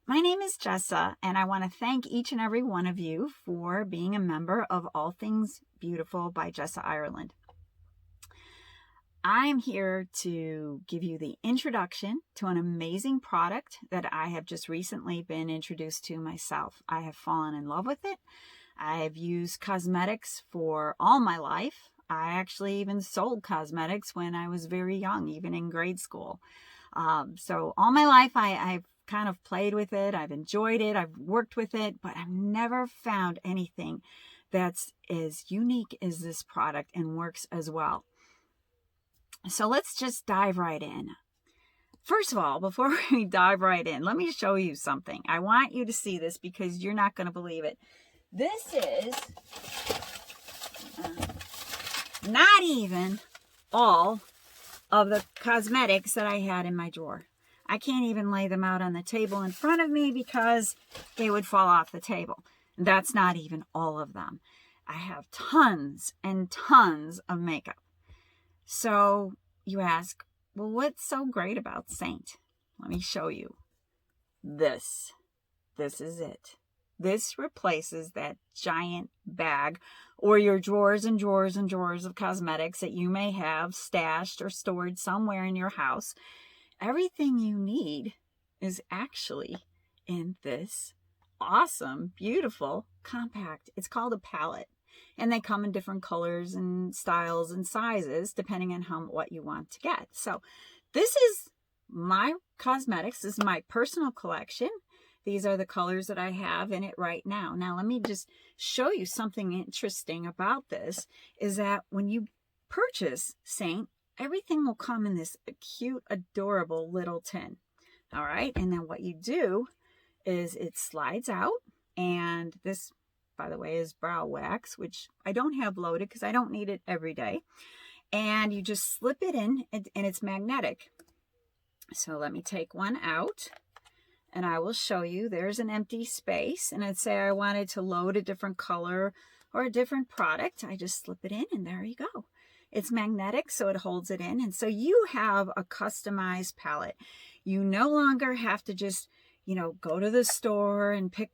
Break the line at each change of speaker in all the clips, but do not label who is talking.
My name is Jessa, and I want to thank each and every one of you for being a member of All Things Beautiful by Jessa Ireland. I'm here to give you the introduction to an amazing product that I have just recently been introduced to myself. I have fallen in love with it. I have used cosmetics for all my life. I actually even sold cosmetics when I was very young, even in grade school. So all my life, I've kind of played with it. I've enjoyed it. I've worked with it, but I've never found anything that's as unique as this product and works as well. So let's just dive right in. First of all, before we dive right in, let me show you something. I want you to see this because you're not going to believe it. This is not even all of the cosmetics that I had in my drawer. I can't even lay them out on the table in front of me because they would fall off the table. That's not even all of them. I have tons and tons of makeup. So you ask, well, what's so great about Seint? Let me show you. This is it. This replaces that giant bag or your drawers and drawers and drawers of cosmetics that you may have stashed or stored somewhere in your house. Everything you need is actually in this awesome, beautiful compact. It's called a palette, and they come in different colors and styles and sizes depending on what you want to get. So this is my cosmetics. This is my personal collection. These are the colors that I have in it right now. Now, let me just show you something interesting about this is that when you purchase Seint, everything will come in this cute, adorable little tin. All right. And then what you do is it slides out. And this, by the way, is brow wax, which I don't have loaded because I don't need it every day. And you just slip it in and it's magnetic. So let me take one out. And I will show you there's an empty space. And I'd say I wanted to load a different color or a different product. I just slip it in and there you go. It's magnetic, so it holds it in. And so you have a customized palette. You no longer have to just, go to the store and pick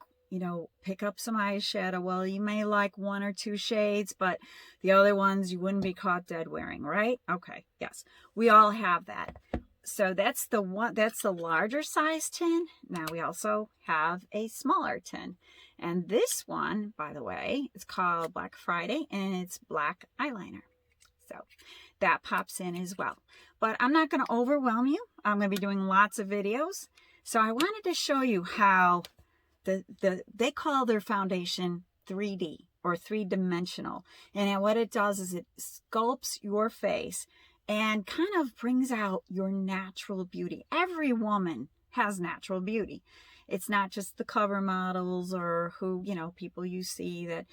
up some eyeshadow. Well, you may like one or two shades, but the other ones you wouldn't be caught dead wearing, right? Okay, yes. We all have that. So that's the larger size tin. Now we also have a smaller tin. And this one, by the way, is called Black Friday and it's black eyeliner. So that pops in as well. But I'm not going to overwhelm you. I'm going to be doing lots of videos. So I wanted to show you how they call their foundation 3D or three-dimensional. And what it does is it sculpts your face and kind of brings out your natural beauty. Every woman has natural beauty. It's not just the cover models or who, people you see that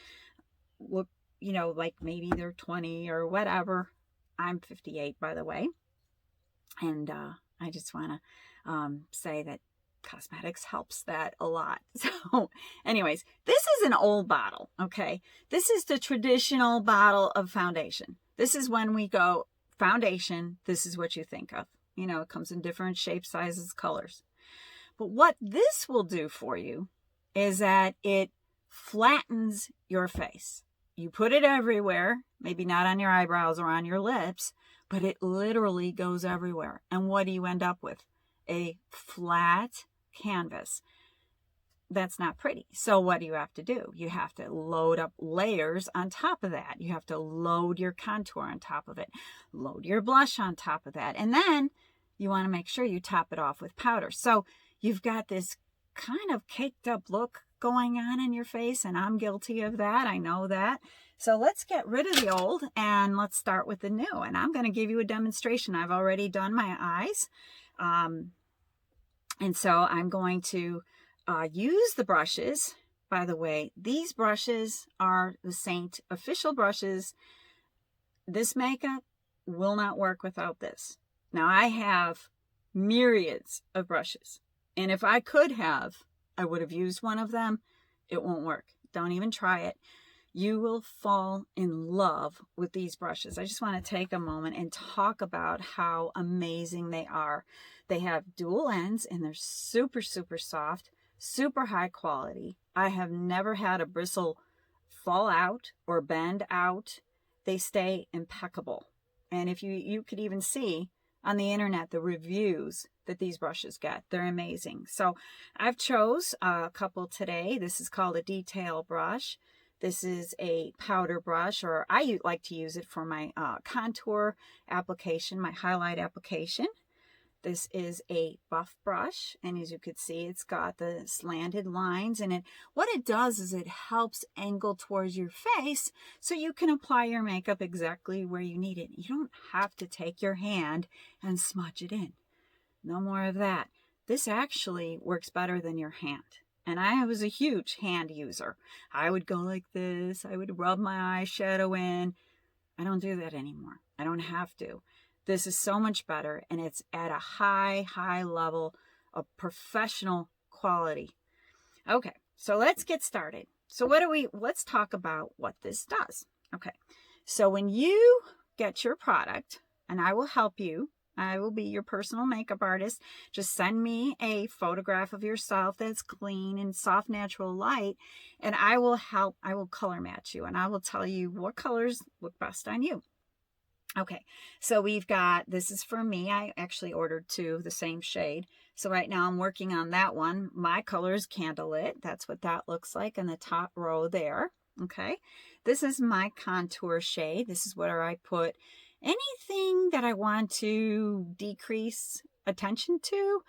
look, like maybe they're 20 or whatever. I'm 58, by the way. And I just want to say that cosmetics helps that a lot. So anyways, this is an old bottle, okay? This is the traditional bottle of foundation. This is when we go foundation, this is what you think of. It comes in different shapes, sizes, colors. But what this will do for you is that it flattens your face. You put it everywhere, maybe not on your eyebrows or on your lips, but it literally goes everywhere. And what do you end up with? A flat canvas. That's not pretty. So what do you have to do? You have to load up layers on top of that. You have to load your contour on top of it, load your blush on top of that. And then you want to make sure you top it off with powder. So you've got this kind of caked up look going on in your face, and I'm guilty of that. I know that. So let's get rid of the old and let's start with the new. And I'm going to give you a demonstration. I've already done my eyes. And so I'm going to use the brushes. By the way, these brushes are the Seint official brushes. This makeup will not work without this. Now I have myriads of brushes. And if I could have, I would have used one of them. It won't work. Don't even try it. You will fall in love with these brushes. I just want to take a moment and talk about how amazing they are. They have dual ends and they're super, super soft. super high quality. I have never had a bristle fall out or bend out. They stay impeccable. And if you could even see on the internet the reviews that these brushes get, they're amazing. So I've chose a couple today. This is called a detail brush. This is a powder brush, or I like to use it for my contour application, my highlight application. This is a buff brush, and as you can see, it's got the slanted lines in it. What it does is it helps angle towards your face so you can apply your makeup exactly where you need it. You don't have to take your hand and smudge it in. No more of that. This actually works better than your hand. And I was a huge hand user. I would go like this. I would rub my eyeshadow in. I don't do that anymore. I don't have to. This is so much better, and it's at a high level of professional quality. Okay, so let's get started. So let's talk about what this does. Okay, so when you get your product, and I will help you, I will be your personal makeup artist. Just send me a photograph of yourself that's clean and soft, natural light, and I will color match you, and I will tell you what colors look best on you. Okay, so we've got, this is for me. I actually ordered two, the same shade. So right now I'm working on that one. My color is Candlelit. That's what that looks like in the top row there. Okay, this is my contour shade. This is where I put anything that I want to decrease attention to,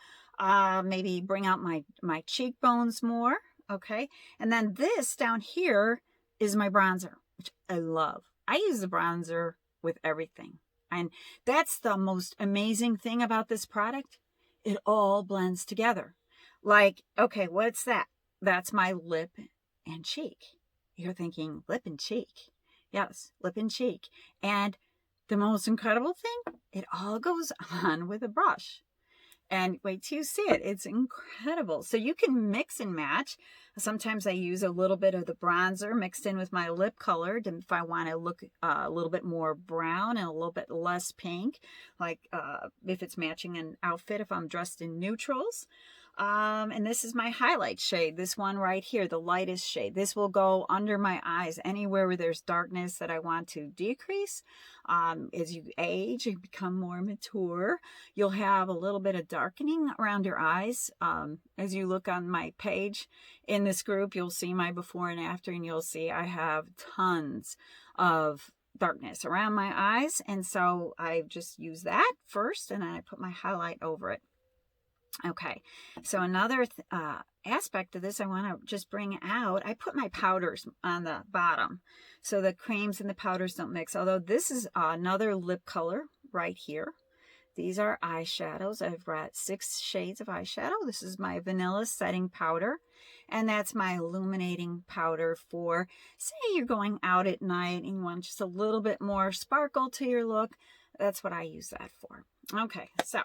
maybe bring out my cheekbones more. Okay, and then this down here is my bronzer, which I love. I use the bronzer with everything, and that's the most amazing thing about this product. It all blends together. Like, okay, what's that? That's my lip and cheek. You're thinking lip and cheek. Yes, lip and cheek. And the most incredible thing, it all goes on with a brush. And wait till you see it. It's incredible. So you can mix and match. Sometimes I use a little bit of the bronzer mixed in with my lip color if I want to look a little bit more brown and a little bit less pink, like if it's matching an outfit, if I'm dressed in neutrals. And this is my highlight shade, this one right here, the lightest shade. This will go under my eyes, anywhere where there's darkness that I want to decrease. As you age and become more mature, you'll have a little bit of darkening around your eyes. As you look on my page in this group, you'll see my before and after, and you'll see I have tons of darkness around my eyes. And so I just use that first, and then I put my highlight over it. Okay, so another aspect of this I want to just bring out, I put my powders on the bottom so the creams and the powders don't mix. Although this is another lip color right here. These are eyeshadows. I've got 6 shades of eyeshadow. This is my vanilla setting powder, and that's my illuminating powder for, say you're going out at night and you want just a little bit more sparkle to your look. That's what I use that for. Okay, so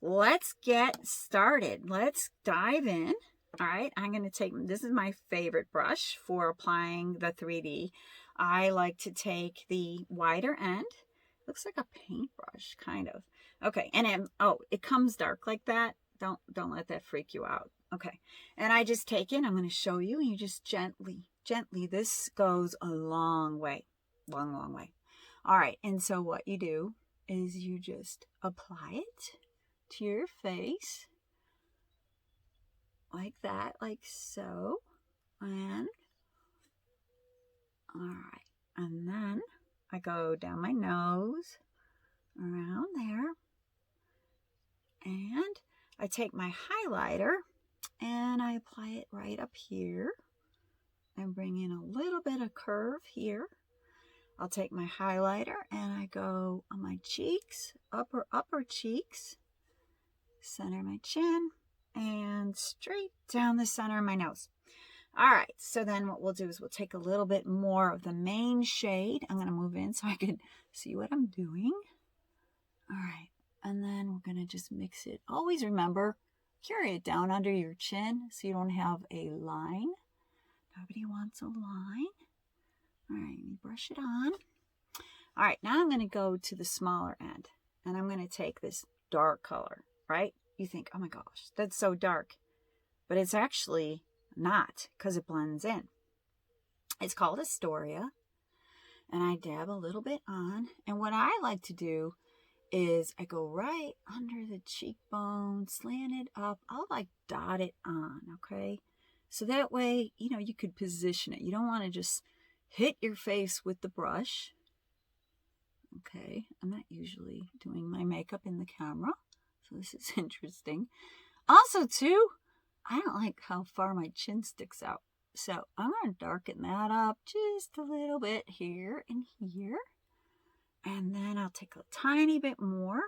let's get started. Let's dive in. All right, I'm going to take, this is my favorite brush for applying the 3D. I like to take the wider end. Looks like a paintbrush, kind of. Okay, and it comes dark like that. Don't let that freak you out. Okay, and I just take it. I'm going to show you, and you just gently. This goes a long way, long way. All right, and so what you do is you just apply it to your face like that, like so. And all right, and then I go down my nose around there, and I take my highlighter and I apply it right up here and bring in a little bit of curve here. I'll take my highlighter and I go on my cheeks, upper cheeks, center of my chin, and straight down the center of my nose. All right, so then what we'll do is we'll take a little bit more of the main shade. I'm going to move in so I can see what I'm doing. All right, and then we're going to just mix it. Always remember, carry it down under your chin so you don't have a line. Nobody wants a line. All right, let me brush it on. All right, now I'm going to go to the smaller end, and I'm going to take this dark color, right? You think, oh my gosh, that's so dark. but it's actually not because it blends in. It's called Astoria, and I dab a little bit on. And what I like to do is I go right under the cheekbone, slant it up. I'll like dot it on, okay? So that way, you know, you could position it. You don't want to just hit your face with the brush. Okay, I'm not usually doing my makeup in the camera, so this is interesting. Also, too, I don't like how far my chin sticks out. So I'm going to darken that up just a little bit here and here. And then I'll take a tiny bit more.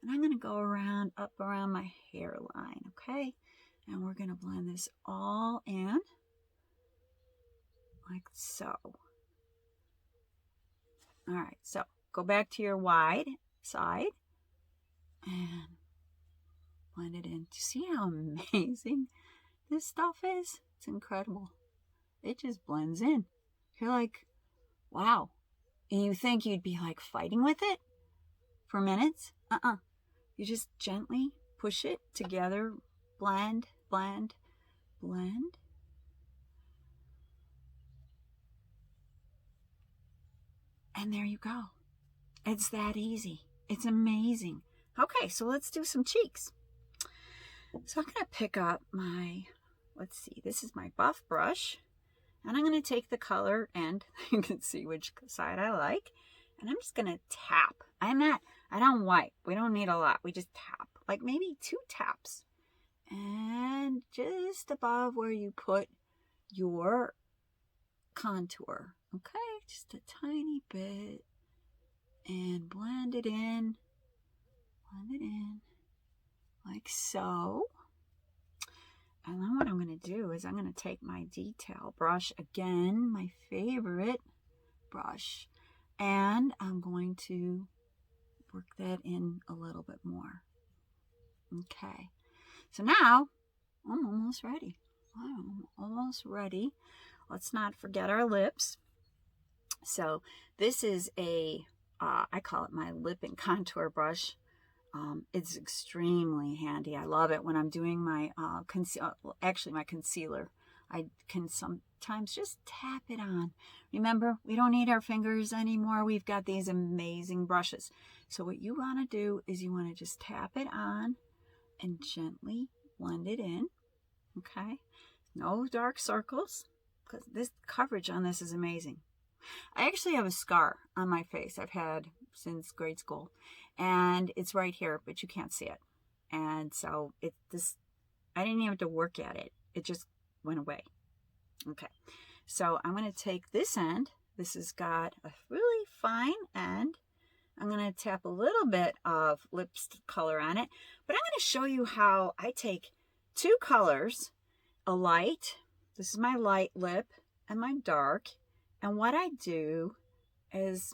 And I'm going to go around, up around my hairline, okay? And we're going to blend this all in like so. All right, so go back to your wide side and blend it in. Do you see how amazing this stuff is? It's incredible. It just blends in. You're like, wow. And you think you'd be like fighting with it for minutes? You just gently push it together. Blend, blend, blend. And there you go. It's that easy. It's amazing. Okay, so let's do some cheeks. So I'm going to pick up my, let's see, this is my buff brush. And I'm going to take the color, and you can see which side I like. And I'm just going to tap. I don't wipe. We don't need a lot. We just tap. Like maybe 2 taps. And just above where you put your contour. Okay, just a tiny bit. And blend it in. Blend it in. Like so. And then what I'm going to do is I'm going to take my detail brush again, my favorite brush, and I'm going to work that in a little bit more. Okay, so now I'm almost ready. I'm almost ready. Let's not forget our lips. So this is a, I call it my lip and contour brush. It's extremely handy. I love it when I'm doing my my concealer. I can sometimes just tap it on. Remember, we don't need our fingers anymore. We've got these amazing brushes. So what you want to do is you want to just tap it on and gently blend it in. Okay? No dark circles, because this coverage on this is amazing. I actually have a scar on my face I've had since grade school, and it's right here, but you can't see it. And so I didn't even have to work at it. It just went away. Okay, so I'm going to take this end. This has got a really fine end. I'm going to tap a little bit of lipstick color on it, but I'm going to show you how I take 2 colors, a light, this is my light lip, and my dark. And what I do is,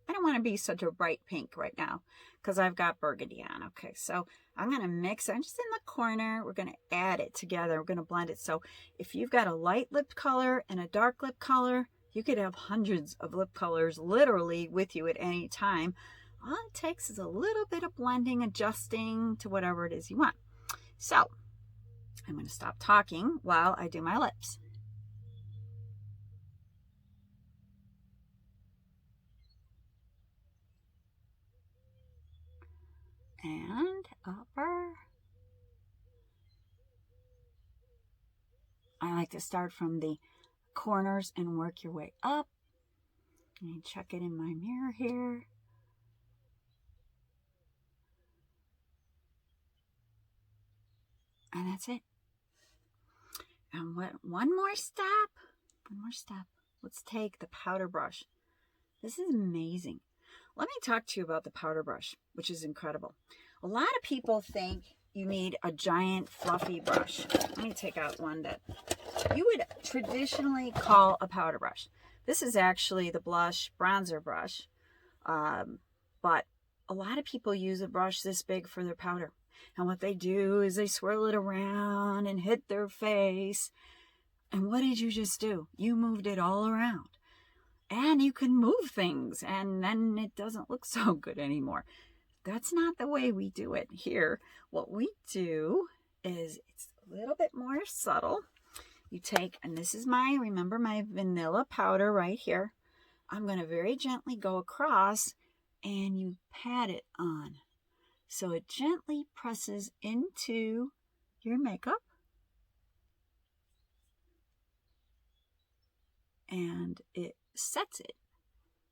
I don't want to be such a bright pink right now because I've got burgundy on. Okay, so I'm going to mix it. I'm just in the corner. We're going to add it together. We're going to blend it. So if you've got a light lip color and a dark lip color, you could have hundreds of lip colors literally with you at any time. All it takes is a little bit of blending, adjusting to whatever it is you want. So I'm going to stop talking while I do my lips. And upper. I like to start from the corners and work your way up. Let me check it in my mirror here. And that's it. And one more step. Let's take the powder brush. This is amazing. Let me talk to you about the powder brush, which is incredible. A lot of people think you need a giant fluffy brush. Let me take out one that you would traditionally call a powder brush. This is actually the blush bronzer brush, but a lot of people use a brush this big for their powder. And what they do is they swirl it around and hit their face. And what did you just do? You moved it all around. And you can move things, and then it doesn't look so good anymore. That's not the way we do it here. What we do is it's little bit more subtle. You take, and this is my, remember my vanilla powder right here. I'm going to very gently go across and you pat it on. So it gently presses into your makeup. And it sets it.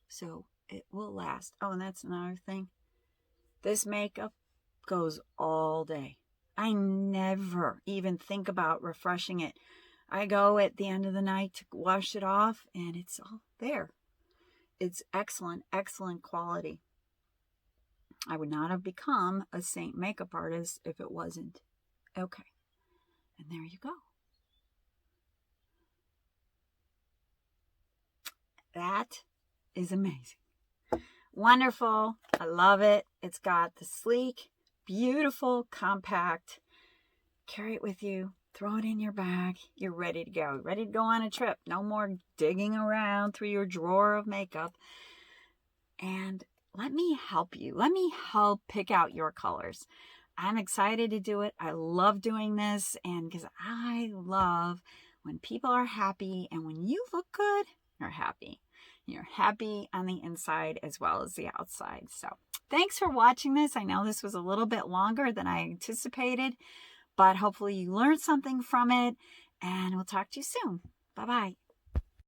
So it will last. Oh, and that's another thing. This makeup goes all day. I never even think about refreshing it. I go at the end of the night to wash it off and it's all there. It's excellent, excellent quality. I would not have become a Seint makeup artist if it wasn't. Okay. And there you go. That is amazing. Wonderful. I love it. It's got the sleek, beautiful, compact. Carry it with you. Throw it in your bag. You're ready to go. Ready to go on a trip. No more digging around through your drawer of makeup. And let me help you. Let me help pick out your colors. I'm excited to do it. I love doing this. And because I love when people are happy and when you look good, you're happy. You're happy on the inside as well as the outside. So thanks for watching this. I know this was a little bit longer than I anticipated, but hopefully you learned something from it, and we'll talk to you soon. Bye-bye.